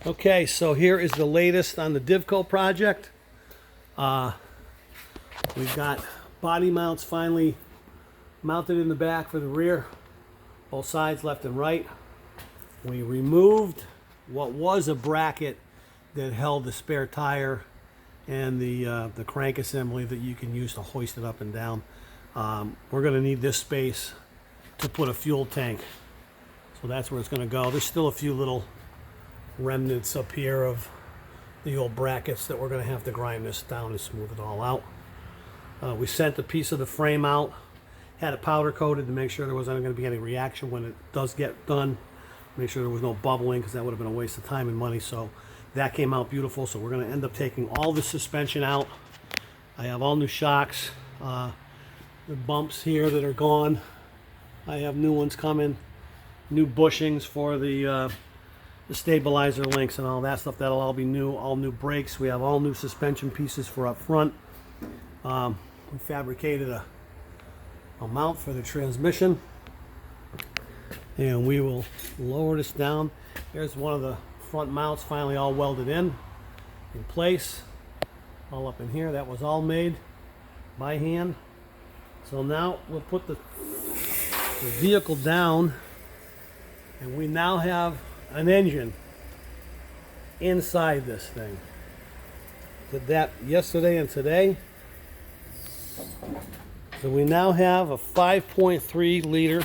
Okay, so here is the latest on the Divco project. We've got body mounts finally mounted in the back for the rear, both sides, left and right. We removed what was a bracket that held the spare tire and the crank assembly that you can use to hoist it up and down. We're going to need this space to put a fuel tank, so that's where it's going to go. There's still a few little remnants up here of the old brackets that we're going to have to grind this down and smooth it all out. We sent a piece of the frame out, had it powder coated to make sure there wasn't going to be any reaction when it does get done. Make sure there was no bubbling, because that would have been a waste of time and money. So that came out beautiful. So we're going to end up taking all the suspension out. I have all new shocks, the bumps here that are gone. I have new ones coming, new bushings for the stabilizer links and all that stuff. That'll all be new. All new brakes. We have all new suspension pieces for up front. We fabricated a mount for the transmission, and we will lower this down. Here's one of the front mounts finally all welded in place, all up in here. That was all made by hand. So now we'll put the vehicle down, and we now have an engine inside this thing. Did that yesterday and today. So we now have a 5.3 liter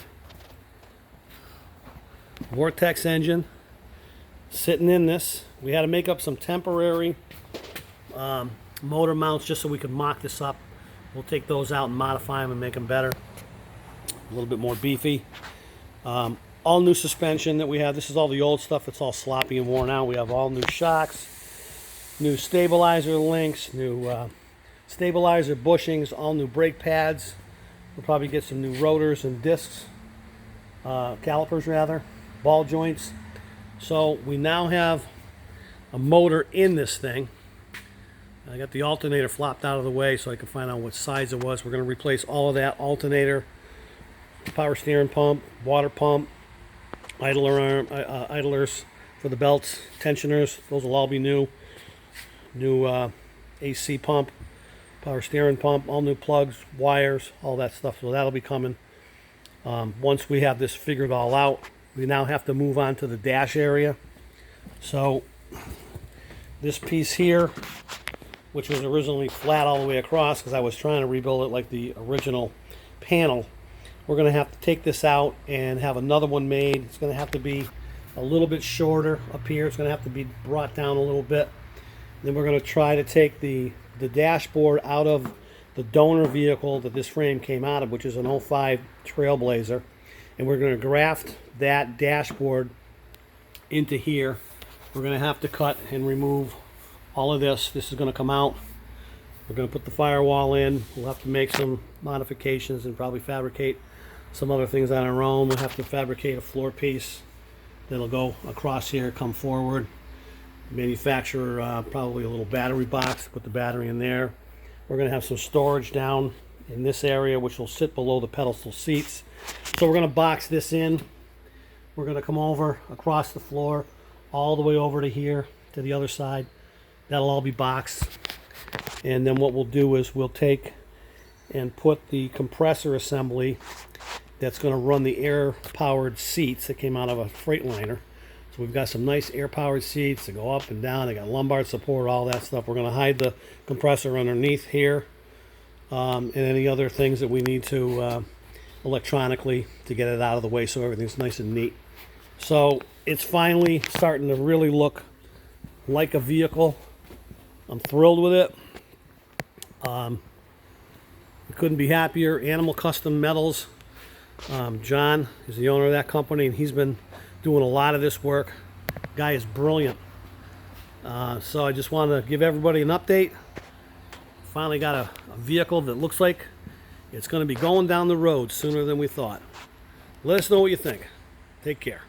Vortex engine sitting in this. We had to make up some temporary motor mounts just so we could mock this up. We'll take those out and modify them and make them better, a little bit more beefy. All new suspension that we have. This is all the old stuff. It's all sloppy and worn out. We have all new shocks, new stabilizer links, new stabilizer bushings, all new brake pads. We'll probably get some new rotors and discs, calipers rather, ball joints. So we now have a motor in this thing. I got the alternator flopped out of the way so I can find out what size it was. We're going to replace all of that alternator, power steering pump, water pump, idlers for the belts, tensioners. Those will all be new. New AC pump, power steering pump, all new plugs, wires, all that stuff. So that'll be coming. Once we have this figured all out, we now have to move on to the dash area. So this piece here, which was originally flat all the way across because I was trying to rebuild it like the original panel, we're going to have to take this out and have another one made. It's going to have to be a little bit shorter up here. It's going to have to be brought down a little bit. Then we're going to try to take the dashboard out of the donor vehicle that this frame came out of, which is an 05 Trailblazer, and we're going to graft that dashboard into here. We're going to have to cut and remove all of this. This is going to come out. We're going to put the firewall in. We'll have to make some modifications and probably fabricate some other things on our own. We'll have to fabricate a floor piece that'll go across here, come forward. Manufacture probably a little battery box, put the battery in there. We're going to have some storage down in this area, which will sit below the pedestal seats. So we're going to box this in. We're going to come over across the floor all the way over to here to the other side. That'll all be boxed. And then what we'll do is we'll take and put the compressor assembly that's going to run the air-powered seats that came out of a Freightliner. So we've got some nice air-powered seats that go up and down. They got lumbar support, all that stuff. We're going to hide the compressor underneath here, and any other things that we need to electronically to get it out of the way so everything's nice and neat. So it's finally starting to really look like a vehicle. I'm thrilled with it. We couldn't be happier. Animal Custom Metals. John is the owner of that company, and he's been doing a lot of this work. Guy is brilliant. So I just want to give everybody an update. Finally got a vehicle that looks like it's going to be going down the road sooner than we thought. Let us know what you think. Take care.